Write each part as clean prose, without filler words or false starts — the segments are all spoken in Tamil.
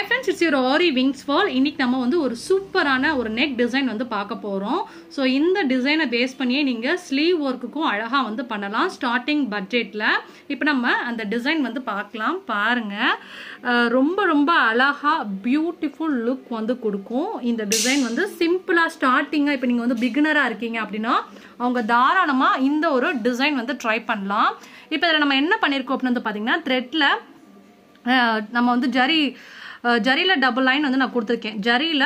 Hi friends, it's your Aariwingsworld. இன்னைக்கு நம்ம வந்து ஒரு சூப்பரான ஒரு neck design வந்து பார்க்க போறோம். So இந்த டிசைனை பேஸ் பண்ணியே நீங்க ஸ்லீவ் வர்க்குக்கும் அழகா வந்து பண்ணலாம் ஸ்டார்டிங் பட்ஜெட்ல. இப்போ நம்ம அந்த டிசைன் வந்து பார்க்கலாம். பாருங்க. ரொம்ப அழகா பியூட்டிஃபுல் லுக் வந்து கொடுக்கும். இந்த டிசைன் வந்து சிம்பிளா ஸ்டார்டிங்கா இப்போ நீங்க வந்து பிகினரா இருக்கீங்க அப்படினா அவங்க தாராளமா இந்த ஒரு டிசைன் வந்து ட்ரை பண்ணலாம். இப்போ இதல நம்ம என்ன பண்ணிருக்கோம் அப்படினு வந்து பாத்தீங்கன்னா த்ரெட்ல நம்ம வந்து ஜரியில டபுள் லைன் வந்து நான் கொடுத்திருக்கேன். ஜரியில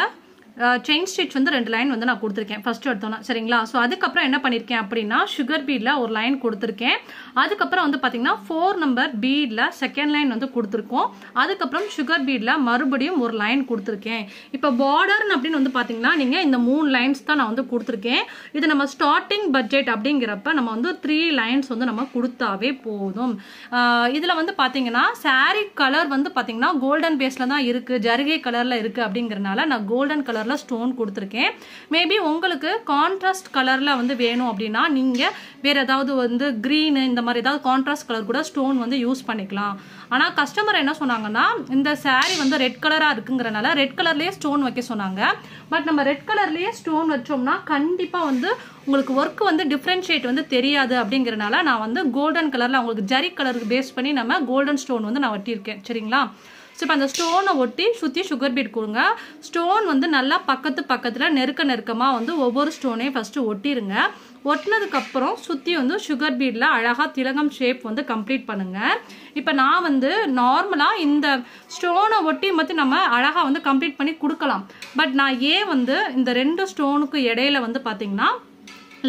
செயின் ஸ்டிச் வந்து 2 லைன் வந்து நான் கொடுத்திருக்கேன் ஃபர்ஸ்ட் எடுத்தோம்னா சரிங்களா. சோ அதுக்கு அப்புறம் என்ன பண்ணிருக்கேன் அப்படினா சுகர் பீட்ல ஒரு லைன் கொடுத்திருக்கேன். அதுக்கு அப்புறம் வந்து பாத்தீங்கன்னா 4 நம்பர் பீட்ல செகண்ட் லைன் வந்து கொடுத்திருக்கோம். அதுக்கு அப்புறம் சுகர் பீட்ல மறுபடியும் ஒரு லைன் கொடுத்திருக்கேன். இப்போ பார்டர் அப்படினு வந்து பாத்தீங்கன்னா நீங்க இந்த 3 லைன்ஸ் தான் நான் வந்து கொடுத்திருக்கேன். இது நம்ம ஸ்டார்டிங் பட்ஜெட் அப்படிங்கறப்ப நம்ம வந்து 3 லைன்ஸ் வந்து நம்ம கொடுத்தாவே போதும். இதுல வந்து பாத்தீங்கன்னா saree கலர் வந்து பாத்தீங்கன்னா கோல்டன் பேஸ்ல தான் இருக்கு, ஜரிகை கலர்ல இருக்கு அப்படிங்கறனால நான் கோல்டன் கலர் ஸ்டோன் கொடுத்திருக்கேன். மேபி உங்களுக்கு கான்ட்ராஸ்ட் கலர்ல வந்து வேணும் அப்படின்னா நீங்க வேற ஏதாவது வந்து கிரீன் இந்த மாதிரி ஏதாவது கான்ட்ராஸ்ட் கலர் கூட ஸ்டோன் வந்து யூஸ் பண்ணிக்கலாம். ஆனா கஸ்டமர் என்ன சொன்னாங்கன்னா இந்த saree வந்து ரெட் கலரா இருக்குங்கறனால ரெட் கலர்லயே ஸ்டோன் வைக்க சொன்னாங்க. பட் நம்ம ரெட் கலர்லயே ஸ்டோன் வச்சோம்னா கண்டிப்பா வந்து உங்களுக்கு ஒர்க் வந்து டிஃபரன்ஷியேட் வந்து தெரியாது அப்படிங்கறனால நான் வந்து கோல்டன் கலர்ல உங்களுக்கு ஜரி கலருக்கு பேஸ் பண்ணி நம்ம கோல்டன் ஸ்டோன் வந்து நான் ஒட்டியிருக்கேன் சரிங்களா. ஸோ இப்போ அந்த ஸ்டோனை ஒட்டி சுற்றி சுகர் பீட் கொடுங்க. ஸ்டோன் வந்து நல்லா பக்கத்தில் நெருக்கமாக வந்து ஒவ்வொரு ஸ்டோனையும் ஃபஸ்ட்டு ஒட்டிடுங்க. ஒட்டினதுக்கப்புறம் சுற்றி வந்து சுகர் பீடில் அழகாக திலகம் ஷேப் வந்து கம்ப்ளீட் பண்ணுங்கள். இப்போ நான் வந்து நார்மலாக இந்த ஸ்டோனை ஒட்டி மற்றி நம்ம அழகாக வந்து கம்ப்ளீட் பண்ணி கொடுக்கலாம். பட் நான் ஏன் வந்து இந்த 2 ஸ்டோனுக்கு இடையில வந்து பார்த்தீங்கன்னா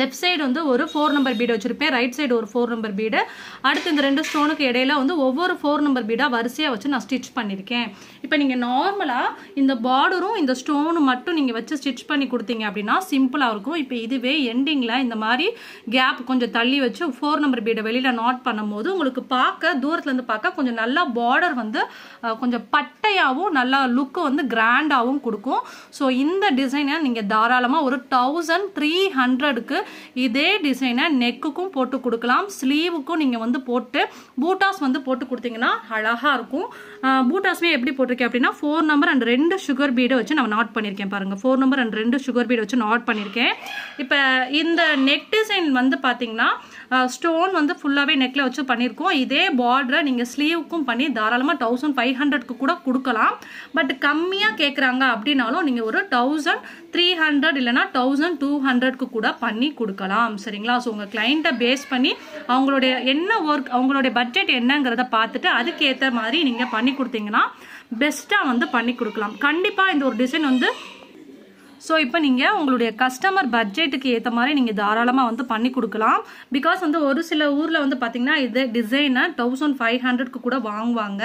லெஃப்ட் சைடு வந்து ஒரு 4 நம்பர் பீடு வச்சிருப்பேன், ரைட் சைடு ஒரு 4 நம்பர் பீடு, அடுத்து இந்த 2 ஸ்டோனுக்கு இடையில வந்து ஒவ்வொரு 4 நம்பர் பீடா வரிசையா வச்சு நான் ஸ்டிச் பண்ணிருக்கேன். இப்போ நீங்க நார்மலா இந்த பார்டரும் இந்த ஸ்டோனும் மட்டும் நீங்க வச்சு ஸ்டிச் பண்ணி கொடுத்தீங்க அப்படின்னா சிம்பிளா இருக்கும். இப்போ இதுவே எண்டிங்ல இந்த மாதிரி கேப் கொஞ்சம் தள்ளி வச்சு 4 நம்பர் பீடை வெளியில நாட் பண்ணும்போது உங்களுக்கு பார்க்க தூரத்துல இருந்து பார்க்க கொஞ்சம் நல்லா பார்டர் வந்து கொஞ்சம் பட்டையாவும் நல்லா லுக் வந்து கிராண்டாவும் கொடுக்கும். ஸோ இந்த டிசைனை நீங்க தாராளமா ஒரு 1300க்கு இதே டிசைனை நெக்குக்கும் போட்டு கொடுக்கலாம், ஸ்லீவுக்கும் நீங்க வந்து போட்டு பூட்டாஸ் வந்து போட்டு கொடுத்தீங்கன்னா அழகா இருக்கும். பூட்டாஸ்மே எப்படி போட்டிருக்கேன் அப்படின்னா 4 நம்பர் அண்ட் 2 சுகர் பீடை வச்சு நான் நாட் பண்ணிருக்கேன். பாருங்க 4 நம்பர் அண்ட் 2 சுகர் பீடை வச்சு நாட் பண்ணிருக்கேன். இப்போ இந்த நெக் டிசைன் வந்து பாத்தீங்கன்னா ஸ்டோன் வந்து ஃபுல்லாவே நெக்ல வச்சு பண்ணிருக்கோம். இதே பார்டரை நீங்க ஸ்லீவுக்கும் பண்ணி தாராளமா 1500க்கு கூட கொடுக்கலாம். பட் கம்மியா கேக்குறாங்க அப்படின்னாலும் நீங்க ஒரு 1300 இல்லைன்னா 1200க்கு கூட பண்ணி கொடுக்கலாம் சரிங்களா. ஸோ உங்க கிளைண்ட்டை பேஸ் பண்ணி அவங்களுடைய என்ன ஒர்க் அவங்களுடைய பட்ஜெட் என்னங்கிறத பார்த்துட்டு அதுக்கேற்ற மாதிரி நீங்க பண்ணி கொடுத்தீங்கன்னா பெஸ்டா வந்து பண்ணி கொடுக்கலாம். கண்டிப்பா இந்த ஒரு டிசைன் வந்து ஸோ இப்போ நீங்கள் உங்களுடைய கஸ்டமர் பட்ஜெட்டுக்கு ஏற்ற மாதிரி நீங்கள் தாராளமாக வந்து பண்ணி கொடுக்கலாம். பிகாஸ் வந்து ஒரு சில ஊரில் வந்து பார்த்தீங்கன்னா இது டிசைனை 1500க்கு கூட வாங்குவாங்க.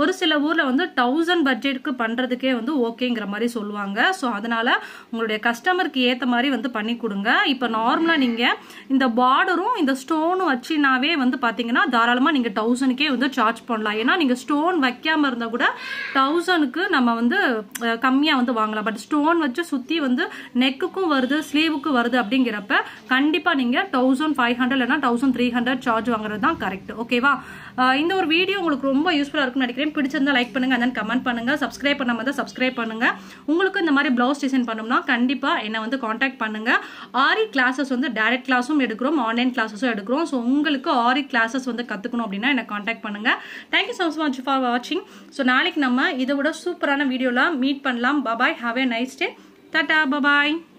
ஒரு சில ஊரில் வந்து 1000 பட்ஜெட்டுக்கு பண்ணுறதுக்கே வந்து ஓகேங்கிற மாதிரி சொல்லுவாங்க. ஸோ அதனால் உங்களுடைய கஸ்டமருக்கு ஏற்ற மாதிரி வந்து பண்ணி கொடுங்க. இப்போ நார்மலாக நீங்கள் இந்த பார்டரும் இந்த ஸ்டோனும் வச்சுனாவே வந்து பார்த்தீங்கன்னா தாராளமாக நீங்கள் 1000க்கே வந்து சார்ஜ் பண்ணலாம். ஏன்னா நீங்கள் ஸ்டோன் வைக்காமல் இருந்தால் கூட 1000க்கு நம்ம வந்து கம்மியாக வந்து வாங்கலாம். பட் ஸ்டோன் வச்சு சுற்றி வந்து நெக்குக்கும் வருது ஸ்லீவுக்கும் வருது அப்படிங்கிறப்ப கண்டிப்பா நீங்க 1500 இல்லைன்னா 1300 சார்ஜ் வாங்குறது தான் கரெக்ட். ஓகேவா. இந்த ஒரு வீடியோ உங்களுக்கு ரொம்ப யூஸ்ஃபுல்லா இருக்கும்னு நினைக்கிறேன். பிடிச்சிருந்தா லைக் பண்ணுங்க, அண்ட் கமெண்ட் பண்ணுங்க, சப்ஸ்கிரைப் பண்ணாம இருந்தா சப்ஸ்கிரைப் பண்ணுங்க. உங்களுக்கு இந்த மாதிரி பிளவுஸ் டிசைன் பண்ணணும்னா கண்டிப்பா என்ன வந்து காண்டாக்ட் பண்ணுங்க. ஆரி கிளாஸஸ் வந்து டைரக்ட் கிளாஸும் எடுக்கிறோம், ஆன்லைன் கிளாஸஸும் எடுக்கிறோம். ஸோ உங்களுக்கு ஆரி கிளாஸஸ் வந்து கத்துக்கணும் அப்படின்னா என்ன காண்டாக்ட் பண்ணுங்க. தேங்க்யூ so much ஃபார் வாட்சிங். ஸோ நாளைக்கு நம்ம இதை விட சூப்பரான வீடியோல மீட் பண்ணலாம். Bye, have a nice day. Tata, bye bye.